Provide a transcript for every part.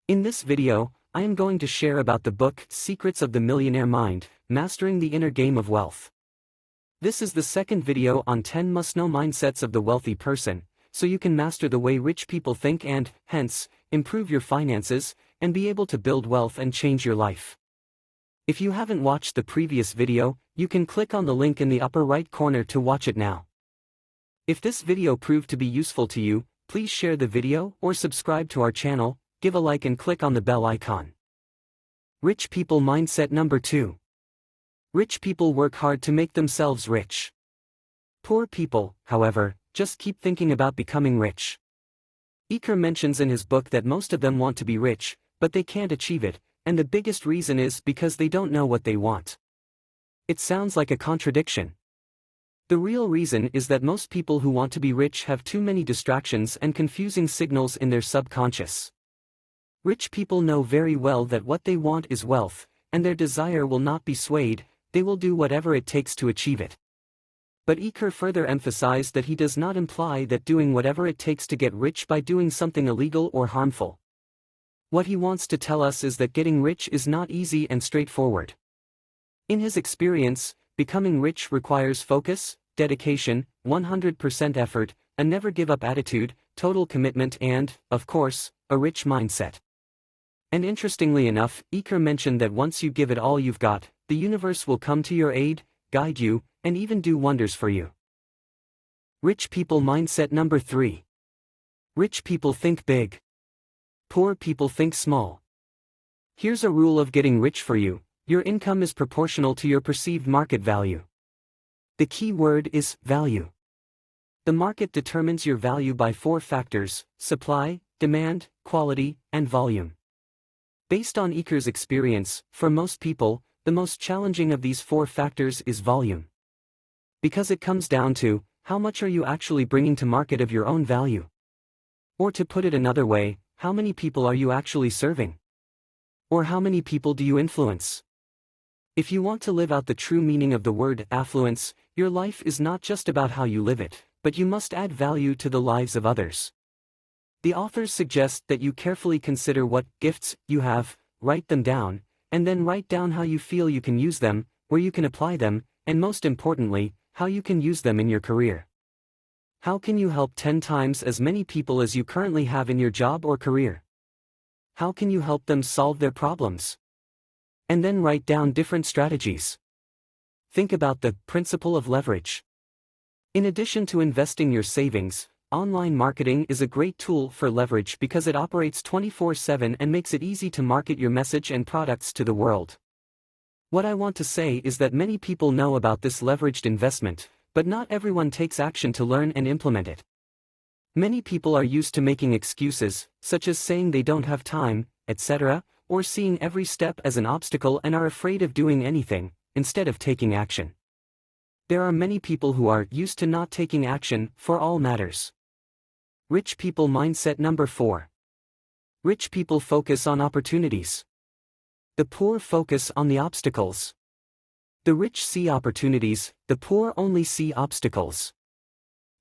In this video, I am going to share about the book Secrets of the Millionaire Mind, Mastering the Inner Game of Wealth. This is the second video on 10 must-know mindsets of the wealthy person, so you can master the way rich people think and, hence, improve your finances, and be able to build wealth and change your life. If you haven't watched the previous video, you can click on the link in the upper right corner to watch it now. If this video proved to be useful to you, please share the video or subscribe to our channel, give a like and click on the bell icon. Rich people mindset number 2. Rich people work hard to make themselves rich. Poor people, however, just keep thinking about becoming rich. Iker mentions in his book that most of them want to be rich, but they can't achieve it, and the biggest reason is because they don't know what they want. It sounds like a contradiction. The real reason is that most people who want to be rich have too many distractions and confusing signals in their subconscious. Rich people know very well that what they want is wealth, and their desire will not be swayed, they will do whatever it takes to achieve it. But Iker further emphasized that he does not imply that doing whatever it takes to get rich by doing something illegal or harmful. What he wants to tell us is that getting rich is not easy and straightforward. In his experience, becoming rich requires focus, dedication, 100% effort, a never-give-up attitude, total commitment and, of course, a rich mindset. And interestingly enough, Iker mentioned that once you give it all you've got, the universe will come to your aid, guide you, and even do wonders for you. Rich people mindset number 3. Rich people think big. Poor people think small. Here's a rule of getting rich for you: your income is proportional to your perceived market value. The key word is value. The market determines your value by 4 factors: supply, demand, quality, and volume. Based on Iker's experience, for most people, the most challenging of these 4 factors is volume. Because it comes down to, how much are you actually bringing to market of your own value? Or to put it another way, how many people are you actually serving? Or how many people do you influence? If you want to live out the true meaning of the word affluence, your life is not just about how you live it, but you must add value to the lives of others. The authors suggest that you carefully consider what gifts you have, write them down, and then write down how you feel you can use them, where you can apply them, and most importantly, how you can use them in your career. How can you help 10 times as many people as you currently have in your job or career? How can you help them solve their problems? And then write down different strategies. Think about the principle of leverage. In addition to investing your savings, online marketing is a great tool for leverage because it operates 24/7 and makes it easy to market your message and products to the world. What I want to say is that many people know about this leveraged investment, but not everyone takes action to learn and implement it. Many people are used to making excuses, such as saying they don't have time, etc., or seeing every step as an obstacle and are afraid of doing anything, instead of taking action. There are many people who are used to not taking action for all matters. Rich people mindset number 4. Rich people focus on opportunities. The poor focus on the obstacles. The rich see opportunities, the poor only see obstacles.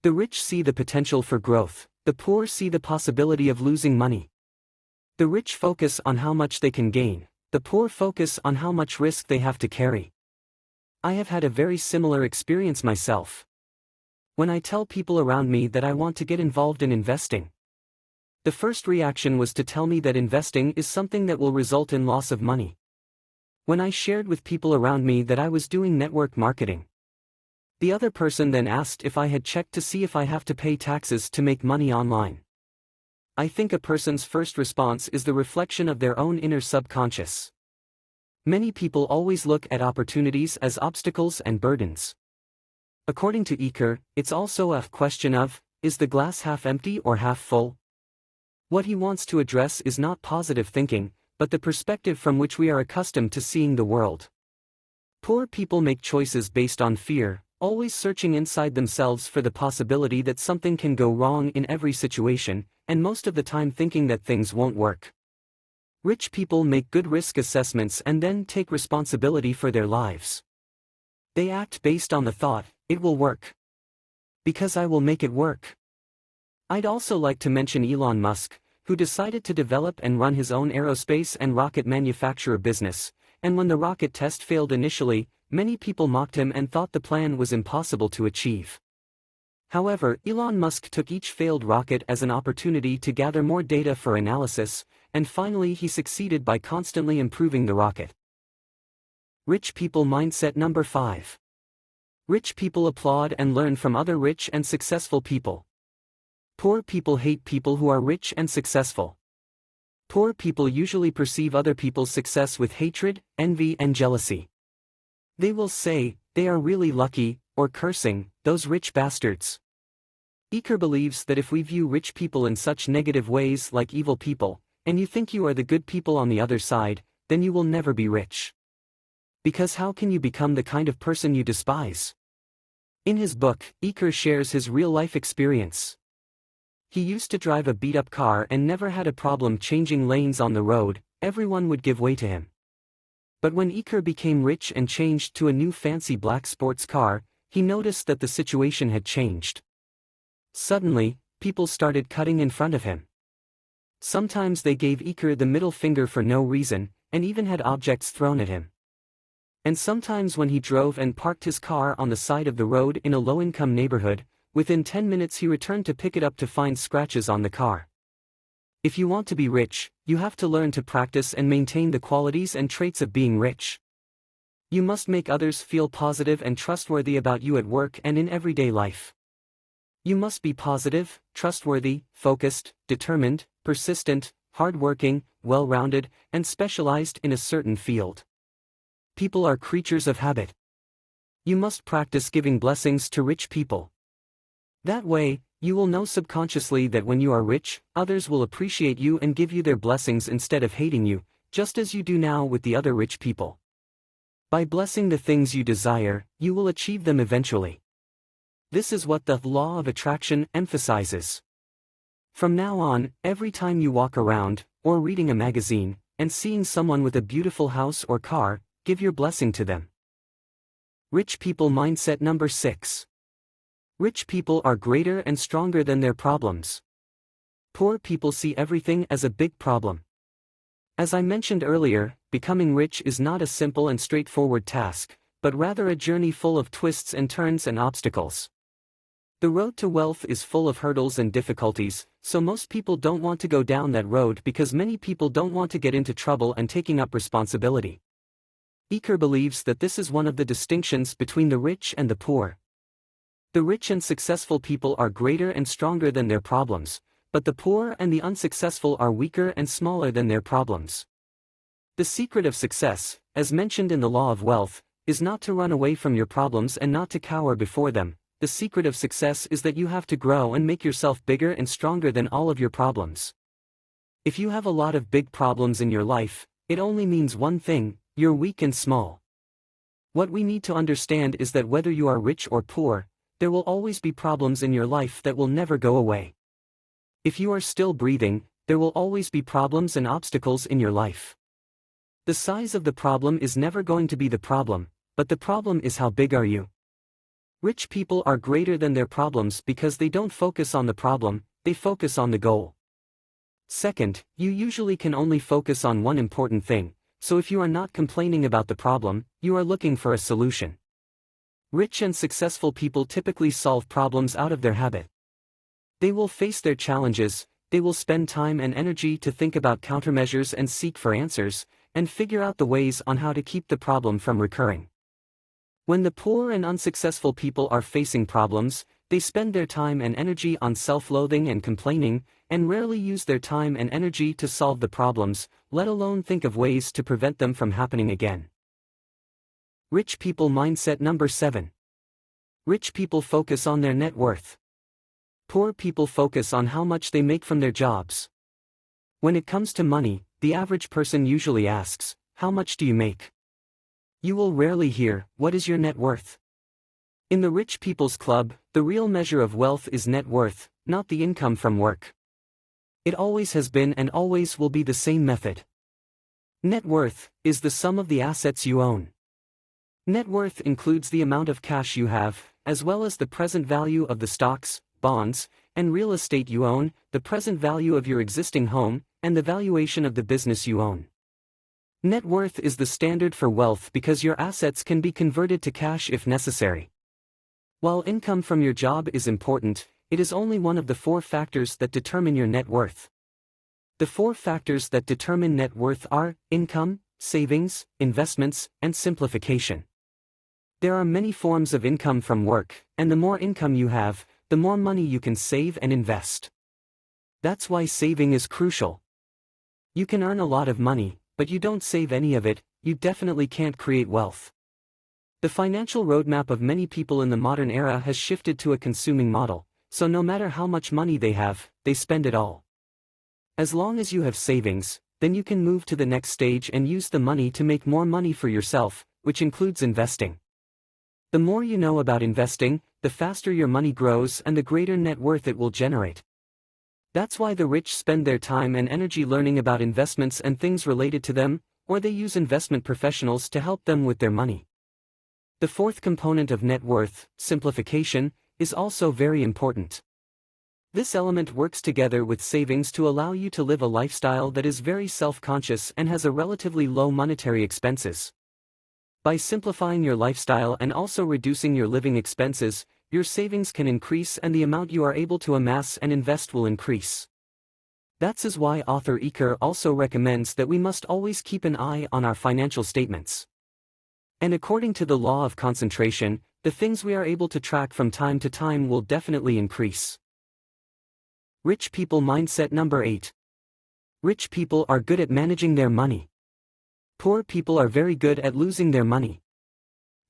The rich see the potential for growth, the poor see the possibility of losing money. The rich focus on how much they can gain, the poor focus on how much risk they have to carry. I have had a very similar experience myself. When I tell people around me that I want to get involved in investing, the first reaction was to tell me that investing is something that will result in loss of money. When I shared with people around me that I was doing network marketing, the other person then asked if I had checked to see if I have to pay taxes to make money online. I think a person's first response is the reflection of their own inner subconscious. Many people always look at opportunities as obstacles and burdens. According to Iker, it's also a question of, is the glass half empty or half full? What he wants to address is not positive thinking, but the perspective from which we are accustomed to seeing the world. Poor people make choices based on fear, always searching inside themselves for the possibility that something can go wrong in every situation, and most of the time thinking that things won't work. Rich people make good risk assessments and then take responsibility for their lives. They act based on the thought, it will work. Because I will make it work. I'd also like to mention Elon Musk, who decided to develop and run his own aerospace and rocket manufacturer business, and when the rocket test failed initially, many people mocked him and thought the plan was impossible to achieve. However, Elon Musk took each failed rocket as an opportunity to gather more data for analysis, and finally he succeeded by constantly improving the rocket. Rich people mindset number 5. Rich people applaud and learn from other rich and successful people. Poor people hate people who are rich and successful. Poor people usually perceive other people's success with hatred, envy and jealousy. They will say, "They are really lucky," or cursing, "Those rich bastards." Iker believes that if we view rich people in such negative ways like evil people, and you think you are the good people on the other side, then you will never be rich. Because how can you become the kind of person you despise? In his book, Iker shares his real-life experience. He used to drive a beat-up car and never had a problem changing lanes on the road, everyone would give way to him. But when Iker became rich and changed to a new fancy black sports car, he noticed that the situation had changed. Suddenly, people started cutting in front of him. Sometimes they gave Iker the middle finger for no reason, and even had objects thrown at him. And sometimes when he drove and parked his car on the side of the road in a low-income neighborhood, within 10 minutes he returned to pick it up to find scratches on the car. If you want to be rich, you have to learn to practice and maintain the qualities and traits of being rich. You must make others feel positive and trustworthy about you at work and in everyday life. You must be positive, trustworthy, focused, determined, persistent, hardworking, well-rounded, and specialized in a certain field. People are creatures of habit. You must practice giving blessings to rich people. That way, you will know subconsciously that when you are rich, others will appreciate you and give you their blessings instead of hating you, just as you do now with the other rich people. By blessing the things you desire, you will achieve them eventually. This is what the law of attraction emphasizes. From now on, every time you walk around, or reading a magazine, and seeing someone with a beautiful house or car, give your blessing to them. Rich people mindset number 6. Rich people are greater and stronger than their problems. Poor people see everything as a big problem. As I mentioned earlier, becoming rich is not a simple and straightforward task, but rather a journey full of twists and turns and obstacles. The road to wealth is full of hurdles and difficulties, so most people don't want to go down that road because many people don't want to get into trouble and taking up responsibility. Iker believes that this is one of the distinctions between the rich and the poor. The rich and successful people are greater and stronger than their problems, but the poor and the unsuccessful are weaker and smaller than their problems. The secret of success, as mentioned in the law of wealth, is not to run away from your problems and not to cower before them. The secret of success is that you have to grow and make yourself bigger and stronger than all of your problems. If you have a lot of big problems in your life, it only means one thing: you're weak and small. What we need to understand is that whether you are rich or poor, there will always be problems in your life that will never go away. If you are still breathing, there will always be problems and obstacles in your life. The size of the problem is never going to be the problem, but the problem is how big are you. Rich people are greater than their problems because they don't focus on the problem, they focus on the goal. Second, you usually can only focus on one important thing, so if you are not complaining about the problem, you are looking for a solution. Rich and successful people typically solve problems out of their habit. They will face their challenges, they will spend time and energy to think about countermeasures and seek for answers, and figure out the ways on how to keep the problem from recurring. When the poor and unsuccessful people are facing problems, they spend their time and energy on self-loathing and complaining, and rarely use their time and energy to solve the problems, let alone think of ways to prevent them from happening again. Rich people mindset number 7. Rich people focus on their net worth. Poor people focus on how much they make from their jobs. When it comes to money, the average person usually asks, "How much do you make?" You will rarely hear, "What is your net worth?" In the rich people's club, the real measure of wealth is net worth, not the income from work. It always has been and always will be the same method. Net worth is the sum of the assets you own. Net worth includes the amount of cash you have, as well as the present value of the stocks, bonds, and real estate you own, the present value of your existing home, and the valuation of the business you own. Net worth is the standard for wealth because your assets can be converted to cash if necessary. While income from your job is important, it is only one of the 4 factors that determine your net worth. The 4 factors that determine net worth are income, savings, investments, and simplification. There are many forms of income from work, and the more income you have, the more money you can save and invest. That's why saving is crucial. You can earn a lot of money, but you don't save any of it, you definitely can't create wealth. The financial roadmap of many people in the modern era has shifted to a consuming model, so no matter how much money they have, they spend it all. As long as you have savings, then you can move to the next stage and use the money to make more money for yourself, which includes investing. The more you know about investing, the faster your money grows and the greater net worth it will generate. That's why the rich spend their time and energy learning about investments and things related to them, or they use investment professionals to help them with their money. The 4th component of net worth, simplification, is also very important. This element works together with savings to allow you to live a lifestyle that is very self-conscious and has a relatively low monetary expenses. By simplifying your lifestyle and also reducing your living expenses, your savings can increase and the amount you are able to amass and invest will increase. That's why author Iker also recommends that we must always keep an eye on our financial statements. And according to the law of concentration, the things we are able to track from time to time will definitely increase. Rich people mindset number 8. Rich people are good at managing their money. Poor people are very good at losing their money.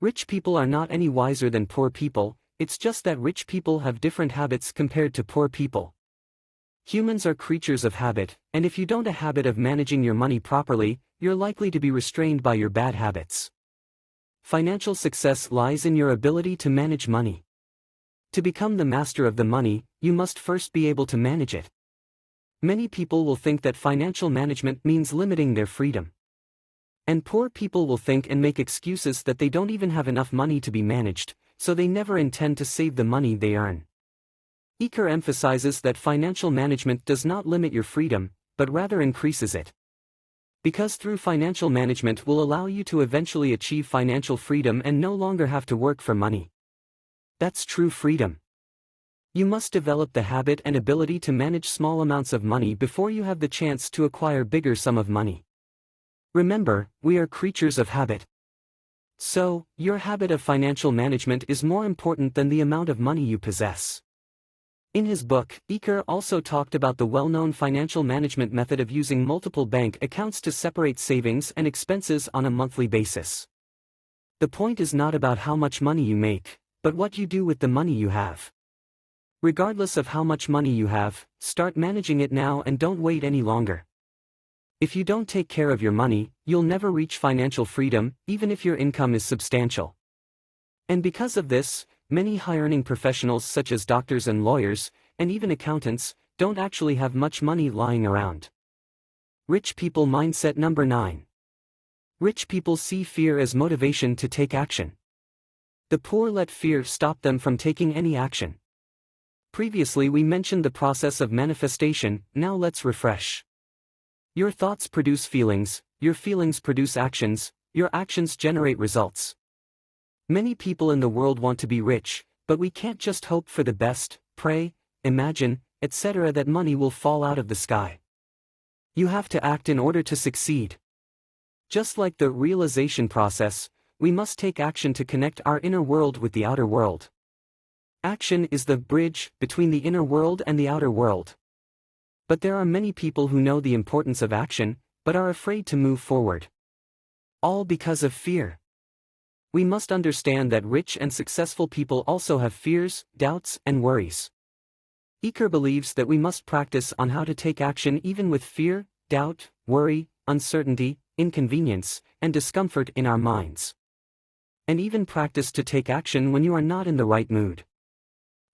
Rich people are not any wiser than poor people, it's just that rich people have different habits compared to poor people. Humans are creatures of habit, and if you don't have a habit of managing your money properly, you're likely to be restrained by your bad habits. Financial success lies in your ability to manage money. To become the master of the money, you must first be able to manage it. Many people will think that financial management means limiting their freedom. And poor people will think and make excuses that they don't even have enough money to be managed, so they never intend to save the money they earn. Iker emphasizes that financial management does not limit your freedom, but rather increases it. Because through financial management will allow you to eventually achieve financial freedom and no longer have to work for money. That's true freedom. You must develop the habit and ability to manage small amounts of money before you have the chance to acquire bigger sum of money. Remember, we are creatures of habit. So, your habit of financial management is more important than the amount of money you possess. In his book, Iker also talked about the well-known financial management method of using multiple bank accounts to separate savings and expenses on a monthly basis. The point is not about how much money you make, but what you do with the money you have. Regardless of how much money you have, start managing it now and don't wait any longer. If you don't take care of your money, you'll never reach financial freedom, even if your income is substantial. And because of this, many high-earning professionals such as doctors and lawyers, and even accountants, don't actually have much money lying around. Rich people mindset number 9. Rich people see fear as motivation to take action. The poor let fear stop them from taking any action. Previously we mentioned the process of manifestation, now let's refresh. Your thoughts produce feelings, your feelings produce actions, your actions generate results. Many people in the world want to be rich, but we can't just hope for the best, pray, imagine, etc. that money will fall out of the sky. You have to act in order to succeed. Just like the realization process, we must take action to connect our inner world with the outer world. Action is the bridge between the inner world and the outer world. But there are many people who know the importance of action, but are afraid to move forward. All because of fear. We must understand that rich and successful people also have fears, doubts, and worries. Iker believes that we must practice on how to take action even with fear, doubt, worry, uncertainty, inconvenience, and discomfort in our minds. And even practice to take action when you are not in the right mood.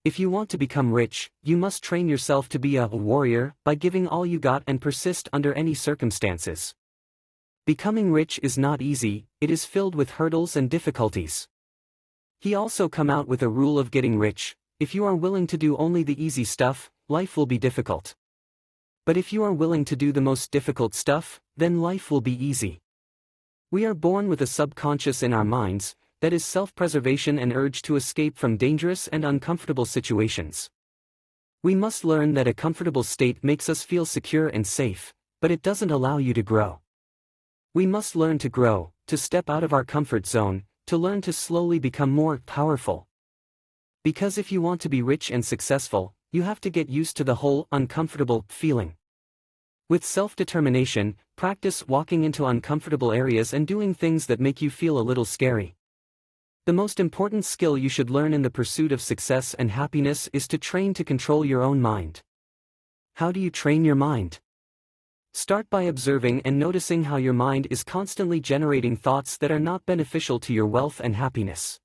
If you want to become rich, you must train yourself to be a warrior by giving all you got and persist under any circumstances. Becoming rich is not easy, it is filled with hurdles and difficulties. He also come out with a rule of getting rich, If you are willing to do only the easy stuff, life will be difficult. But if you are willing to do the most difficult stuff, then life will be easy. We are born with a subconscious in our minds, that is self-preservation and urge to escape from dangerous and uncomfortable situations. We must learn that a comfortable state makes us feel secure and safe, but it doesn't allow you to grow. We must learn to grow, to step out of our comfort zone, to learn to slowly become more powerful. Because if you want to be rich and successful, you have to get used to the whole uncomfortable feeling. With self-determination, practice walking into uncomfortable areas and doing things that make you feel a little scary. The most important skill you should learn in the pursuit of success and happiness is to train to control your own mind. How do you train your mind? Start by observing and noticing how your mind is constantly generating thoughts that are not beneficial to your wealth and happiness.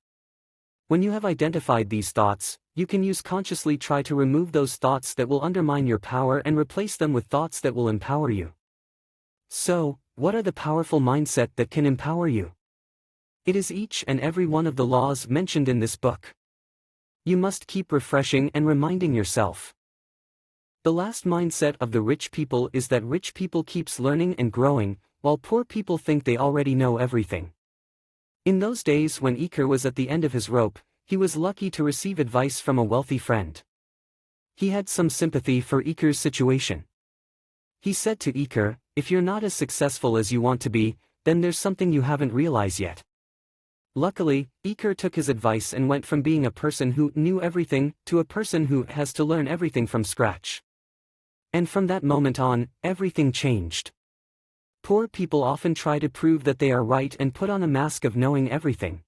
When you have identified these thoughts, you can consciously try to remove those thoughts that will undermine your power and replace them with thoughts that will empower you. So, what are the powerful mindset that can empower you? It is each and every one of the laws mentioned in this book. You must keep refreshing and reminding yourself. The last mindset of the rich people is that rich people keeps learning and growing, while poor people think they already know everything. In those days when Iker was at the end of his rope, he was lucky to receive advice from a wealthy friend. He had some sympathy for Iker's situation. He said to Iker, "If you're not as successful as you want to be, then there's something you haven't realized yet." Luckily, Iker took his advice and went from being a person who knew everything to a person who has to learn everything from scratch. And from that moment on, everything changed. Poor people often try to prove that they are right and put on a mask of knowing everything.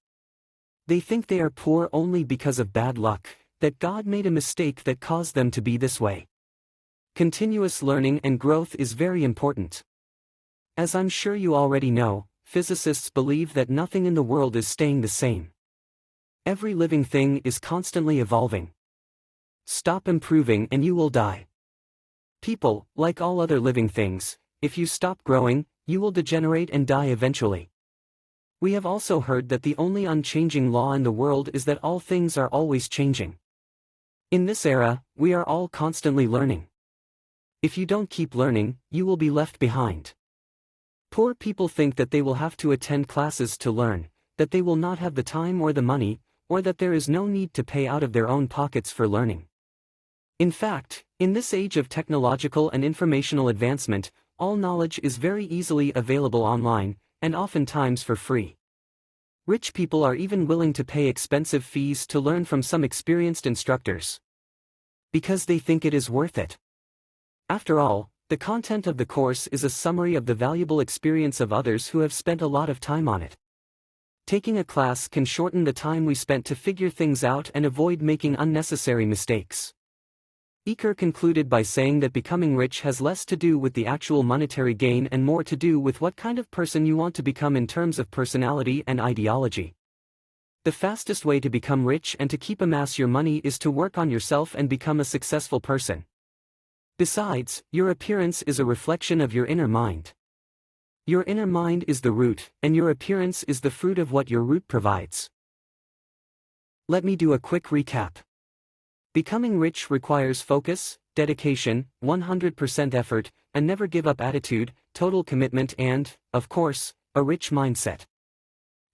They think they are poor only because of bad luck, that God made a mistake that caused them to be this way. Continuous learning and growth is very important. As I'm sure you already know, physicists believe that nothing in the world is staying the same. Every living thing is constantly evolving. Stop improving and you will die. People, like all other living things, if you stop growing, you will degenerate and die eventually. We have also heard that the only unchanging law in the world is that all things are always changing. In this era, we are all constantly learning. If you don't keep learning, you will be left behind. Poor people think that they will have to attend classes to learn, that they will not have the time or the money, or that there is no need to pay out of their own pockets for learning. In fact, in this age of technological and informational advancement, all knowledge is very easily available online, and oftentimes for free. Rich people are even willing to pay expensive fees to learn from some experienced instructors, because they think it is worth it. After all, the content of the course is a summary of the valuable experience of others who have spent a lot of time on it. Taking a class can shorten the time we spent to figure things out and avoid making unnecessary mistakes. Iker concluded by saying that becoming rich has less to do with the actual monetary gain and more to do with what kind of person you want to become in terms of personality and ideology. The fastest way to become rich and to amass your money is to work on yourself and become a successful person. Besides, your appearance is a reflection of your inner mind. Your inner mind is the root, and your appearance is the fruit of what your root provides. Let me do a quick recap. Becoming rich requires focus, dedication, 100% effort, a never-give-up attitude, total commitment and, of course, a rich mindset.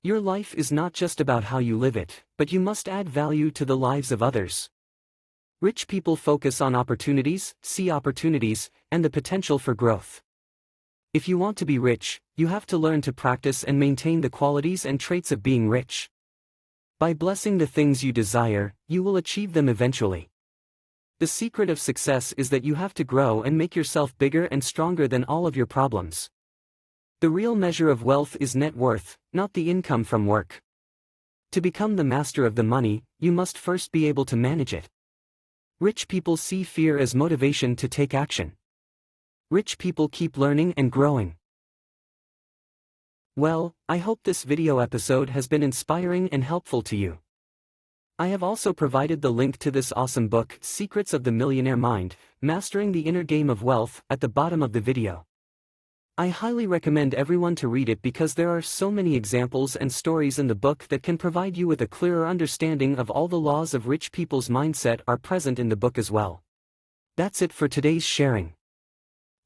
Your life is not just about how you live it, but you must add value to the lives of others. Rich people focus on opportunities, see opportunities, and the potential for growth. If you want to be rich, you have to learn to practice and maintain the qualities and traits of being rich. By blessing the things you desire, you will achieve them eventually. The secret of success is that you have to grow and make yourself bigger and stronger than all of your problems. The real measure of wealth is net worth, not the income from work. To become the master of the money, you must first be able to manage it. Rich people see fear as motivation to take action. Rich people keep learning and growing. Well, I hope this video episode has been inspiring and helpful to you. I have also provided the link to this awesome book, Secrets of the Millionaire Mind, Mastering the Inner Game of Wealth, at the bottom of the video. I highly recommend everyone to read it because there are so many examples and stories in the book that can provide you with a clearer understanding of all the laws of rich people's mindset are present in the book as well. That's it for today's sharing.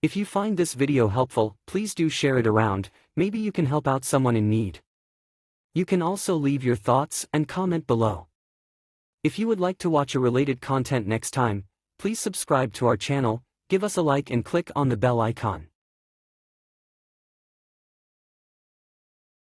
If you find this video helpful, please do share it around, maybe you can help out someone in need. You can also leave your thoughts and comment below. If you would like to watch a related content next time, please subscribe to our channel, give us a like and click on the bell icon.